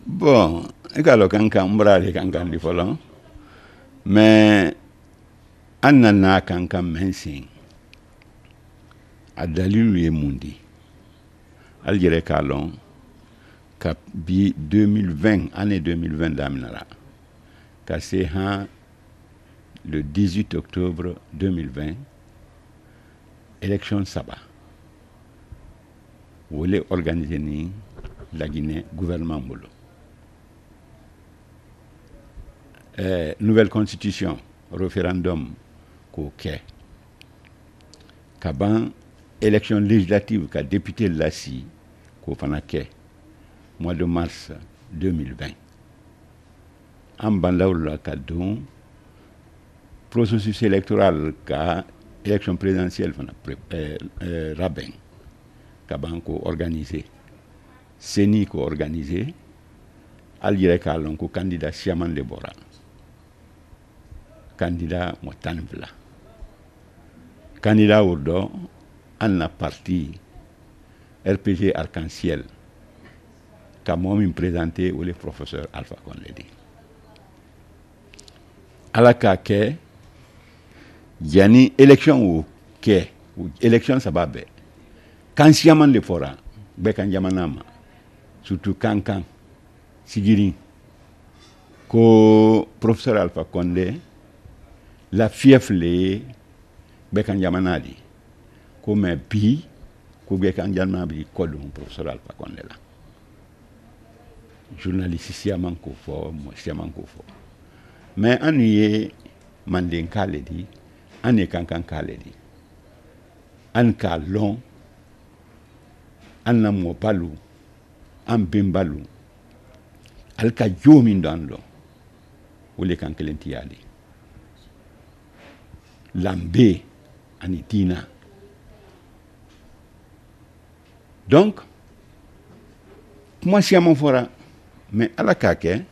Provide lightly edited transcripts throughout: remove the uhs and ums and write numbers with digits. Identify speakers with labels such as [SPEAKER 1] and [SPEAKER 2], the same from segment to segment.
[SPEAKER 1] Bon, kalau kankan beralih kankan di folong, mais anana kankan mensing, adalilu ye mundi, aljere kalon, kap bi 2020, année 2020 daminara, kase han le 18 octobre 2020, élection saba, wole organiser ni la Guinée gouvernement bolo. Nouvelle constitution, référendum ko ke. Kaban élection législative ka député lassi ko fana ke mois de mars 2020. En bandaoula ka don processus électoral ka élection présidentielle fana rabin kaban ko organisé. Seni ko organisé. Al yere kalon ko candidat Siaman de Bora. Candidat Motan Vla. Candidat Odo, en la partie RPG Arc-en-Ciel, comme moi me présenté ou le professeur Alpha Condé. À la kake, yani élection ou ke, élection ça va be. Quand Siaman de Fora, be kan jamanama, surtout Kankan, Sigiri, ko professeur Alpha Condé, la fief le bekan jamanadi comme bi ko bekan janmabi kodum professeur Alpha Condé la journaliste siaman ko fo mo siaman ko fo mais aniye manden kale di ane kankan kale di an ka long an na mo balu an bimbalu al ka jomi ndando wole kan kelenti yali Lambé Anitina. Donc, moi, si à mon fora, mais à la kake,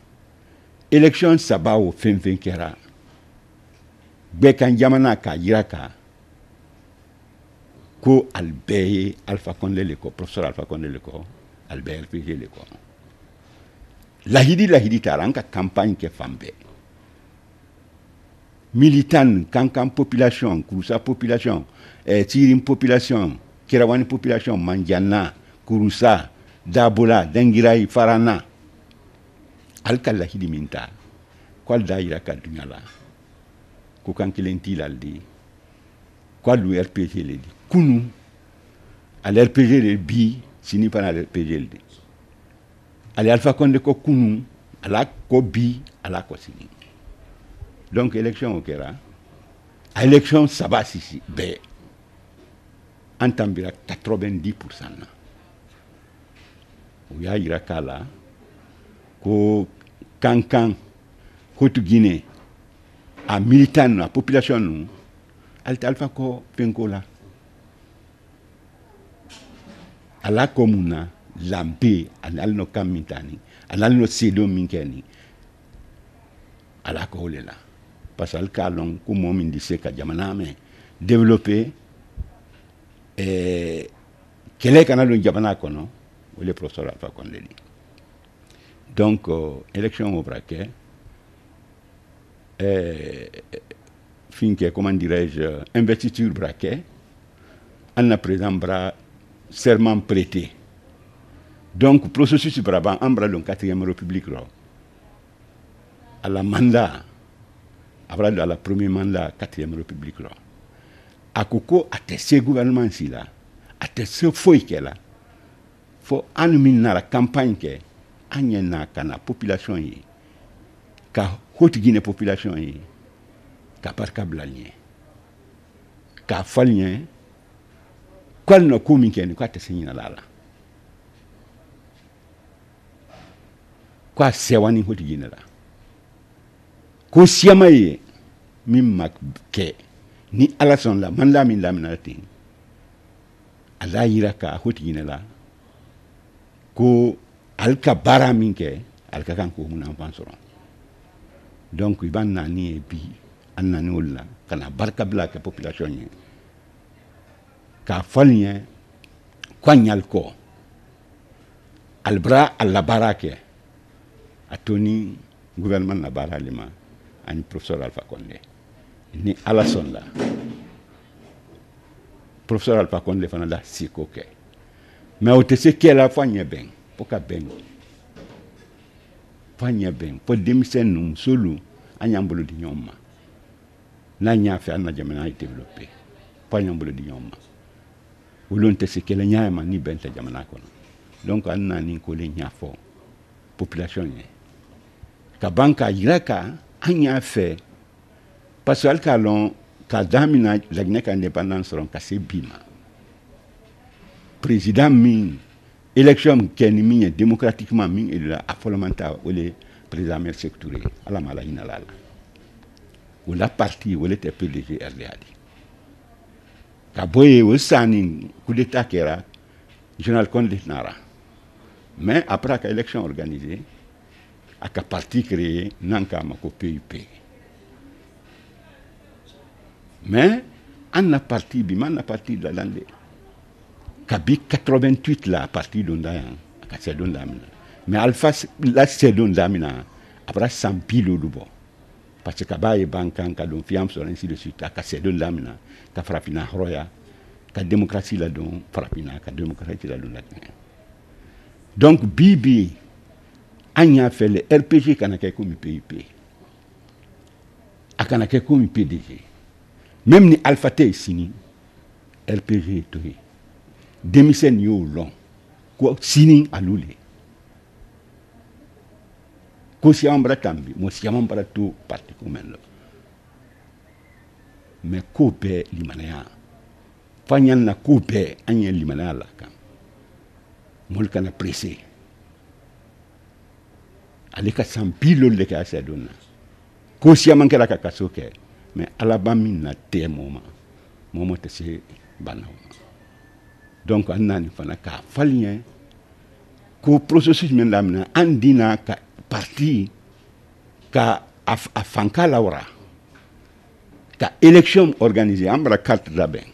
[SPEAKER 1] élection saba au fin kera, bekan jamana ka yiraka, ko albeye Alpha Condé leko, professeur Alpha Condé leko, albeye RPG leko. Lahidi taranka campagne ke fambe. Militant, kankan population, Kouroussa population, Tirim population, Kirawani population, Mandiana, Kouroussa, Dabola, Dengirai, Farana. Alkala hidi minta. Kwal daira ka dunyala. Kukan kilenti laldi. Kwal du RPG ledi. Kunu. Al RPG le bi, sini pana RPG ledi. Al Alpha Condé ko kunu, ala ko bi, ala ko sini. Donc, élection au Kera, élection, ça va ici, ben, en tambira 90%. Où y a Irakala, ko Kankan, Haute Guinée, à militant, la population, nous, alfa ko penkola. À la commune, Lampé, à l'alno Kamintani, à l'alno Sedo Minkeni, à la Kolela. Parce que le cas long comme on dit c'est que jamana mais développer quel est canal de jamana kono ou le professeur Alpha Condé. Donc élection au braquet fin que comment dirais-je investiture braquet en a présent bras serment prêté. Donc processus brabant en bras de 4e république à la mandat après la premier mandat 4e république là à Koko à ce gouvernement si là à ce foi qu'elle là faut animer la campagne que anyena kana population yi ka Haute Guinée population yi ka parka blalien ka falien kwal no komi ken ko à signala la quoi sewani Haute Guinée la ko siama ye min mak ke ni alason la man la min laminati ala yira ka Haute Guinée la ko alka bara min ke alka kan ko mun enfant soron donc iban nani e bi annani wala kana barka bla ke population ye ka falien kwanyal ko albra alla barake atoni gouvernement na bara lima ani professeur Alpha Condé ni Alassane la professeur Alpha Condé fana la siko ke mais o te se kela fanya ben poka ben fanya ben po demisen num solu anyambolo di nyoma na nya fa na jamana ay développer fanyambolo di nyoma wolon te se kela nya ma ni ben ta jamana kono donc anna ni ko le nya fo population ye ka banka yiraka anya fait parce que alkalon ka damina la Guinée indépendance ron ka se bima président min élection ken min démocratiquement min et la affolementa ou les président Mersek Touré ala mala inalala ou la parti ou les PDG RDAD ka boye o sani coup d'état kera général Condé nara mais après que l'élection organisée à ka parti créé nanka mako PUP mais on a parti bima na parti de la lande kabi 88 la parti d'ondayan ka se don damina mais alpha la se don damina après 100 pilo dubo parce que ba e bankan ka don fiam so ainsi de suite ka se don damina ka frapina roya ka démocratie la don frapina ka démocratie la don la donc bibi anya fait le RPG kana ke comme PIP akana ke comme PDG même ni Alpha T sini RPG to démission yo long ko sini alule ko si ambra tambi mo si ambra to parti commun mais ko be limanaya fanyan na ko be anya limanaya la kam mol kana pressé ale ka sampilo le ka sa donna ko si amankela ka kasoke mais alabami na te moment te se banaw donc anani fana ka falien ko processus men lamna andina ka parti ka afanka lawra ka élection organisée ambra carte raben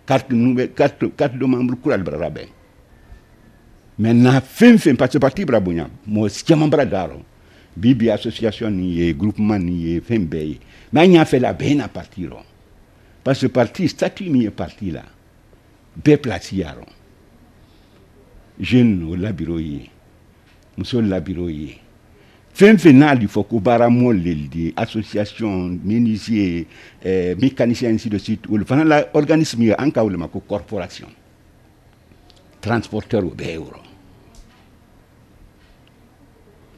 [SPEAKER 1] carte nouvelle carte de membre kural raben mais na fin parce que parti brabunya mo skema bradaro bibi association ni groupement ni fembe mais il a fait la bena parti ro parce que parti statut mi parti là be place yaro jeune au labiroyi muso labiroyi final il faut que baramo le association menuisier mécanicien ainsi de suite ou le final la organisme en cas ou le mako corporation transporteur au euro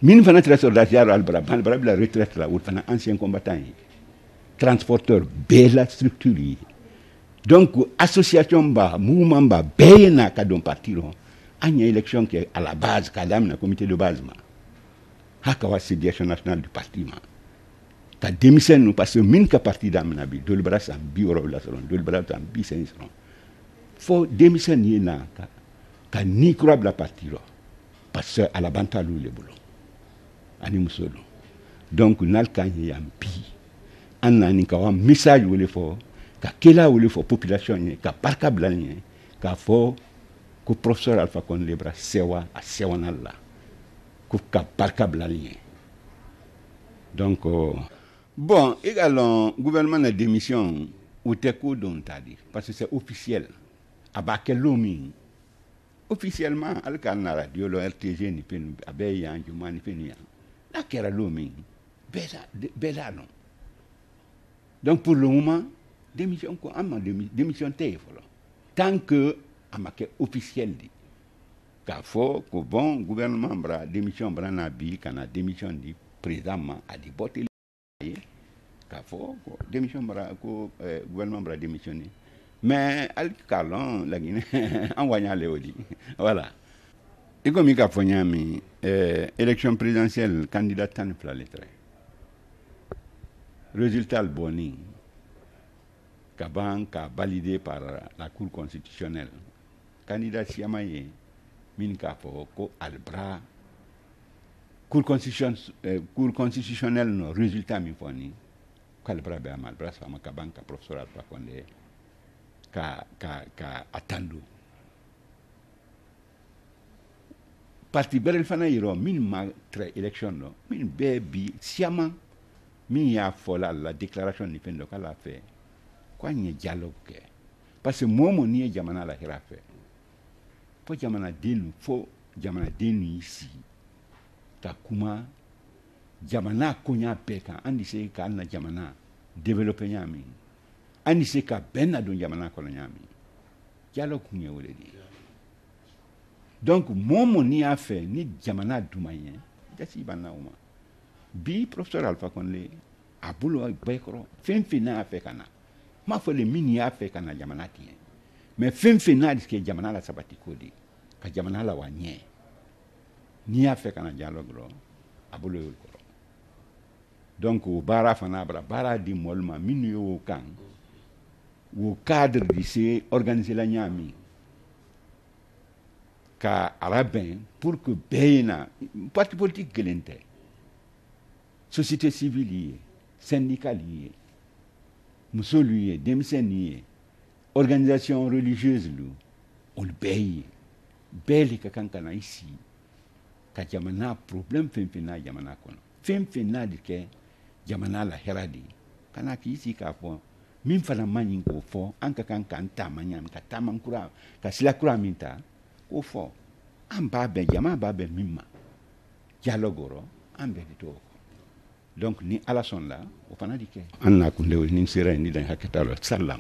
[SPEAKER 1] min fana très soldat yaro albra la retraite là ou fana ancien combattant transporteur belle structure donc association ba mouvement ba bena ka don partir anya élection qui à la base kadam na comité de base ma haka wa sédiation nationale du parti ma ka démission nous parce que min ka parti d'amna bi dol bras am bi oro la salon dol bras am bi sen salon faut démission na ka ni croire la parti ro parce que à la bantalu le boulot ani musolo donc nal kan yam bi anani ka wa message wole fo ka kela wole fo population ni ka parka blani ka fo ko professeur Alpha Condé bra sewa a sewanalla ko ka parka blani donc bon également gouvernement de démission ou te ko don tadi parce que c'est officiel abake lomi officiellement al kana radio lo RTG ni pen abe ya njuma ni pen ya la kera lomi bela non donc pour le moment démission ko amma démission té folo tant que amake officiel di ka fo ko bon gouvernement bra démission bra na bi kana démission di président ma a di botel ka fo ko démission bra ko gouvernement bra démissionné mais al kalon la Guinée envoya le odi voilà et comme il a fognami élection présidentielle candidat tan fla lettre résultat le boni ka validé par la Cour constitutionnelle. Candidat Siamaye, Minka ko Albra, Cour constitutionnelle, no résultat mi foni, Kalbra be Albra, sama Kabanka, professeur Alpha Condé, ka attendu. parti berel fana yiro min ma tre election no min be bi siama min y'a fɔ la déclaration ni fɛn dɔ k'ala fɛ ko an ye dialogue kɛ parce que mɔɔ n'i ye jamana la hɛrɛ fɛ fo jamanaden y'i sigi ka kuma jamana koɲa bɛɛ kan an de se k'an na jamana développer ɲa min an de se ka bɛn na don jamana kɔnɔ ɲa min dialogue kun ye o de ye donc mɔɔ n'i y'a fɛ ni jamana duma ye jasi b'a na o ma bi professeur Alpha Condé a bolo bɛɛ kɔrɔ fɛn fɛn n'a y'a fɛ ka na m'a fɔ le min y'a fɛ ka na jamana tiɲɛ mais fɛn fɛn n'a de kɛ jamana la sabati ko de ka jamana la wa ɲɛ n'i y'a fɛ ka na dialogue dɔrɔn a bolo y'o kɔrɔ donc o baara fana bara baara di mɔlu ma minnu y'o kan o cadre de se organiser la ɲa min ka a labɛn pour que bɛɛ ye na parti politique kelen tɛ société civile ye syndical ye muso lu ye denmisɛnnin ye organisation religieuse lu olu bɛɛ ye bɛɛ le ka kan ka na i sigi ka jamana problème fɛn fɛn n'a jamana kɔnɔ fɛn fɛn n'a de kɛ jamana la hɛrɛ de ye ka na k'i sigi k'a fɔ min fana man ɲi k'o fɔ an ka kan k'an taama ɲami ka taama kura ka sira kura min ta k'o fɔ an b'a bɛn jama b'a bɛn min ma dialogue rɔ an bɛɛ de t'o kɔ donc ni ala sɔnna o fana de kɛ an n'a kun de ni sera yen ni dan hakɛ t'a la salam